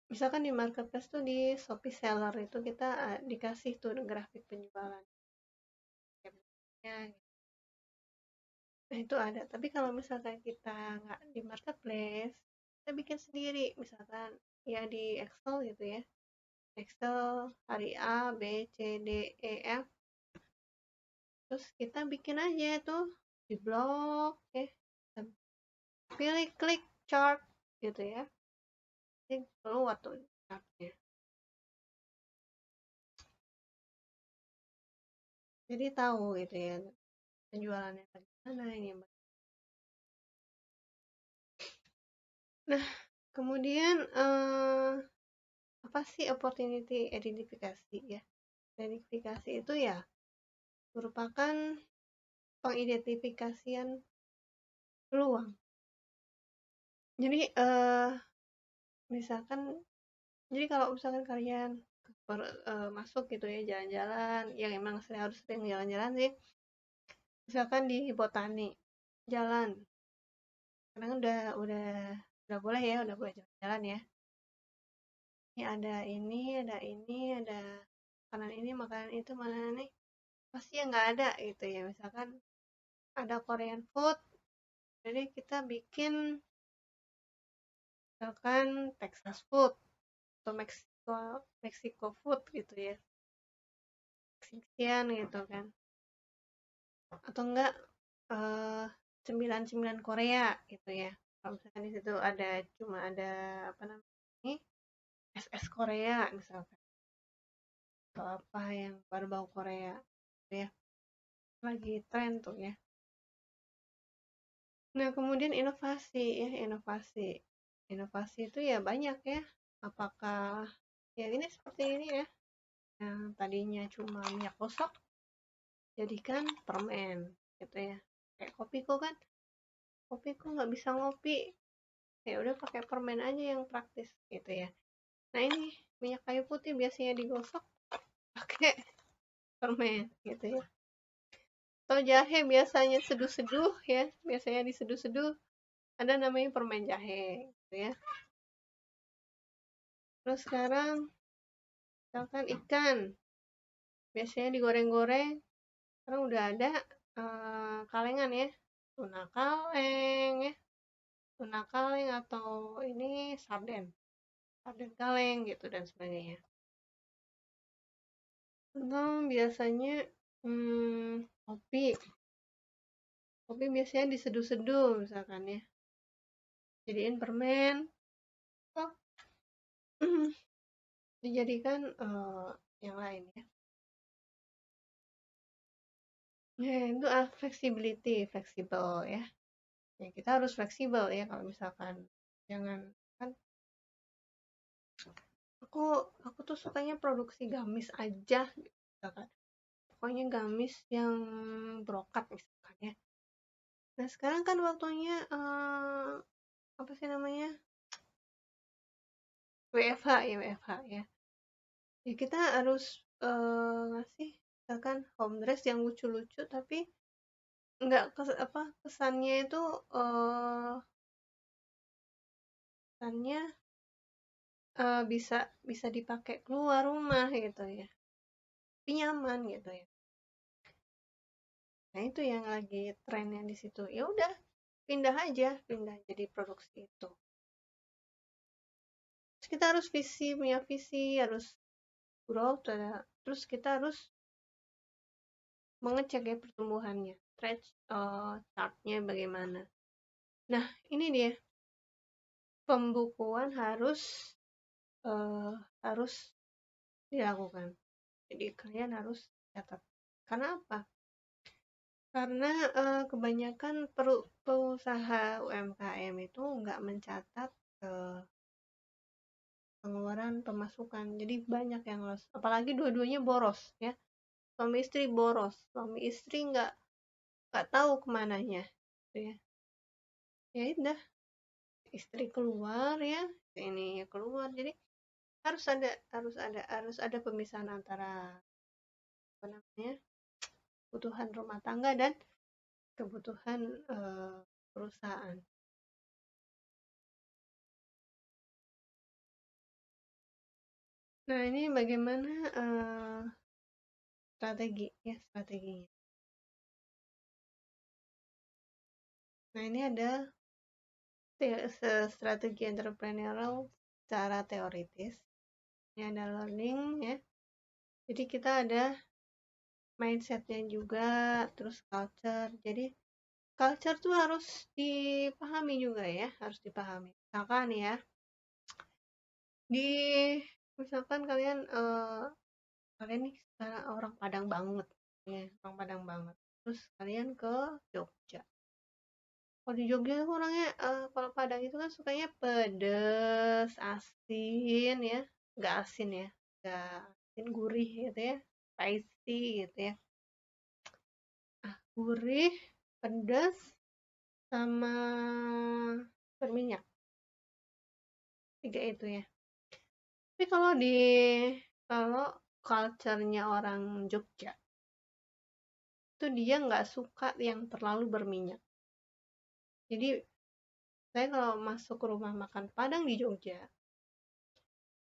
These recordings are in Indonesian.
Misalkan di marketplace tuh di Shopee Seller itu kita dikasih tuh grafik penjualan. Ya, nah itu ada. Tapi kalau misalkan kita nggak di marketplace, kita bikin sendiri. Misalkan ya di Excel gitu ya. Excel hari A, B, C, D, E, F. Terus kita bikin aja tuh di blog ya. Pilih klik chart gitu ya. Jadi keluar tuh chartnya. Jadi tahu gitu ya penjualannya bagaimana ini. Nah, kemudian apa sih opportunity identifikasi ya? Identifikasi itu ya merupakan pengidentifikasian peluang. Jadi misalkan, jadi kalau misalkan kalian masuk gitu ya jalan-jalan, yang emang saya harus sering jalan-jalan sih. Misalkan di botani jalan, karena udah boleh ya, udah boleh jalan-jalan ya. Ini ada makanan ini, makanan itu, makanan ini. Pasti yang nggak ada gitu ya. Misalkan ada Korean food, jadi kita bikin misalkan Texas food atau Mexico food gitu ya, Mexican gitu kan, atau enggak cemilan-cemilan Korea gitu ya. Kalau misalkan di situ cuma ada apa namanya ini SS Korea misalkan, atau apa yang berbau Korea gitu ya, lagi tren tuh ya. Nah, kemudian inovasi ya, inovasi itu ya banyak ya. Apakah ya ini seperti ini ya, yang tadinya cuma minyak gosok jadikan permen gitu ya. Kayak kopiku kan, kopiku nggak bisa ngopi, ya udah pakai permen aja yang praktis gitu ya. Nah, ini minyak kayu putih biasanya digosok pakai permen gitu ya. Atau jahe biasanya seduh-seduh ya, biasanya diseduh-seduh, ada namanya permen jahe gitu ya. Terus sekarang misalkan ikan biasanya digoreng-goreng, sekarang udah ada kalengan ya, tuna kaleng ya, tuna kaleng atau ini sarden, sarden kaleng gitu dan sebagainya. Atau biasanya kopi, kopi biasanya diseduh-seduh misalkan ya, jadiin permen, atau dijadikan yang lain ya. Ya itu fleksibel ya. Ya kita harus fleksibel ya, kalau misalkan jangan kan, aku tuh sukanya produksi gamis aja misalkan, pokoknya gamis yang brokat misalkan ya. Nah sekarang kan waktunya apa sih namanya, WFH ya, WFH ya. Ya kita harus ngasih misalkan home dress yang lucu-lucu, tapi nggak kesannya itu kesannya bisa bisa dipakai keluar rumah gitu ya, tapi nyaman gitu ya. Nah itu yang lagi trennya di situ, ya udah pindah jadi produksi itu. Terus kita harus punya visi, harus growth, terus kita harus mengecek ya pertumbuhannya, chartnya bagaimana. Nah ini dia, pembukuan harus dilakukan, jadi kalian harus catat. Karena apa? Karena kebanyakan pengusaha UMKM itu nggak mencatat pengeluaran pemasukan, jadi banyak yang loss, apalagi dua-duanya boros ya, suami istri boros, suami istri nggak tahu kemananya gitu ya. Ya udah, istri keluar ya, ini keluar, jadi harus ada pemisahan antara apa namanya, kebutuhan rumah tangga dan kebutuhan perusahaan. Nah, ini bagaimana strateginya. Nah, ini ada strategi entrepreneurial secara teoritis. Ini ada learning ya. Jadi kita ada mindsetnya juga, terus culture. Jadi culture tuh harus dipahami juga ya, harus dipahami. Misalkan ya, misalkan kalian nih sekarang orang Padang banget, ya, orang Padang banget. Terus kalian ke Jogja. Kalau di Jogja tuh orangnya, kalau Padang itu kan sukanya pedes, asin ya, nggak asin ya, nggak asin, gurih gitu ya, spicy gitu ya. Gurih, pedas, sama berminyak, tiga itu ya. Tapi kalau culture-nya orang Jogja, itu dia nggak suka yang terlalu berminyak. Jadi saya kalau masuk ke rumah makan Padang di Jogja,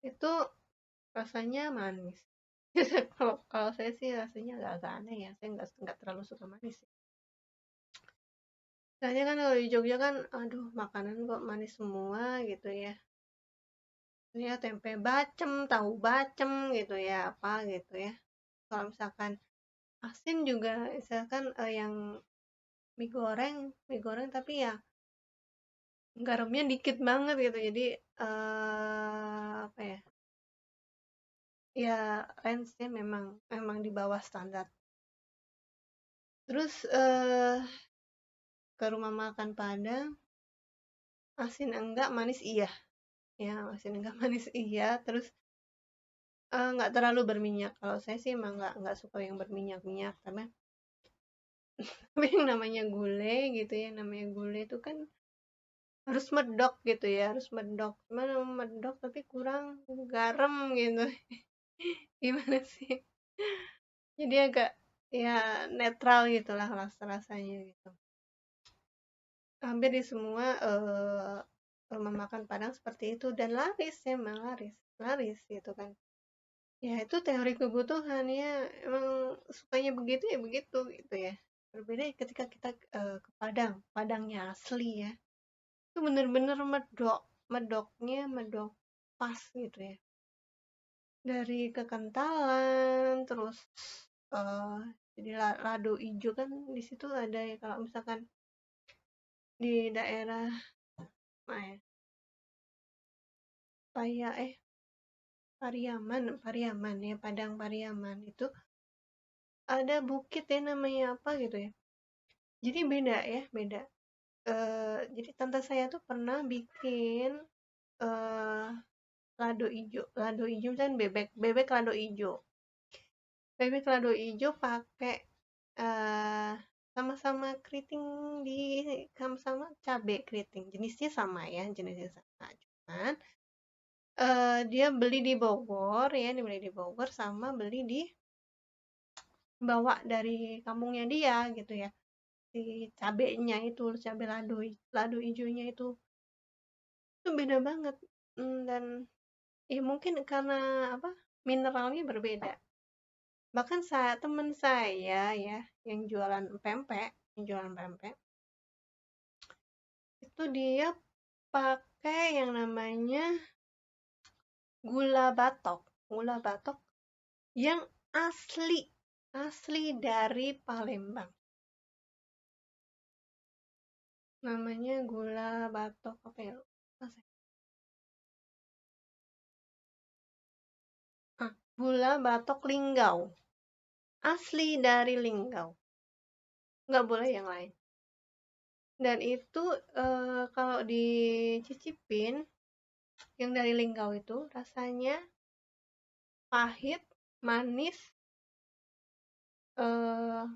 itu rasanya manis. Kalau saya sih rasanya agak aneh ya, saya nggak terlalu suka manis. Soalnya kan kalau di Jogja kan, aduh makanan kok manis semua gitu ya. Ya tempe bacem, tahu bacem gitu ya, apa gitu ya. Kalau misalkan asin juga, misalkan yang mie goreng tapi ya garamnya dikit banget gitu. Jadi apa ya? Ya range-nya memang di bawah standar. Terus ke rumah makan Padang, asin enggak, manis iya. Ya, asin enggak, manis iya. Terus nggak terlalu berminyak. Kalau saya sih emang nggak suka yang berminyak-minyak karena tapi yang namanya gulai gitu ya, namanya gulai itu kan harus medok gitu ya, harus medok. Cuman medok tapi kurang garam gitu. Gimana sih? Jadi agak ya netral gitulah rasa-rasanya gitu. Hampir di semua rumah makan Padang seperti itu dan laris ya, emang laris gitu kan. Ya itu teori kebutuhan ya, emang sukanya begitu ya begitu gitu ya. Berbeda ketika kita ke Padangnya asli ya. Itu bener-bener medok pas gitu ya. Dari kekentalan, terus eh jadi lado ijo kan di situ ada ya, kalau misalkan di daerah mana ya, Pariaman ya, Padang Pariaman itu ada bukit ya namanya apa gitu ya. Jadi beda ya, beda. Jadi tante saya tuh pernah bikin eh lado ijo kan bebek lado ijo. Bebek lado ijo pakai eh sama-sama keriting di sama-sama cabe keriting. Jenisnya sama. Cuman dia beli di Bogor ya, dibeli di Bogor sama beli bawa dari kampungnya dia gitu ya. Si cabenya itu, cabe lado ijonya itu beda banget. Dan ya mungkin karena apa? Mineralnya berbeda. Bahkan teman saya ya yang jualan pempek itu dia pakai yang namanya gula batok yang asli asli dari Palembang. Namanya gula batok apa ya? Gula batok Linggau. Asli dari Linggau. Nggak boleh yang lain. Dan itu kalau dicicipin yang dari Linggau itu rasanya pahit, manis, eh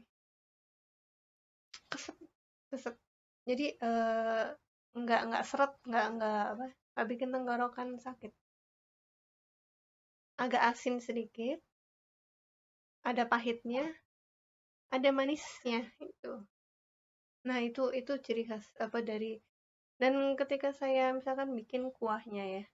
kesep, kesep. Jadi nggak seret, nggak apa, nggak bikin tenggorokan sakit. Agak asin sedikit, ada pahitnya, ada manisnya itu. Nah itu ciri khas apa dari, dan ketika saya misalkan bikin kuahnya ya,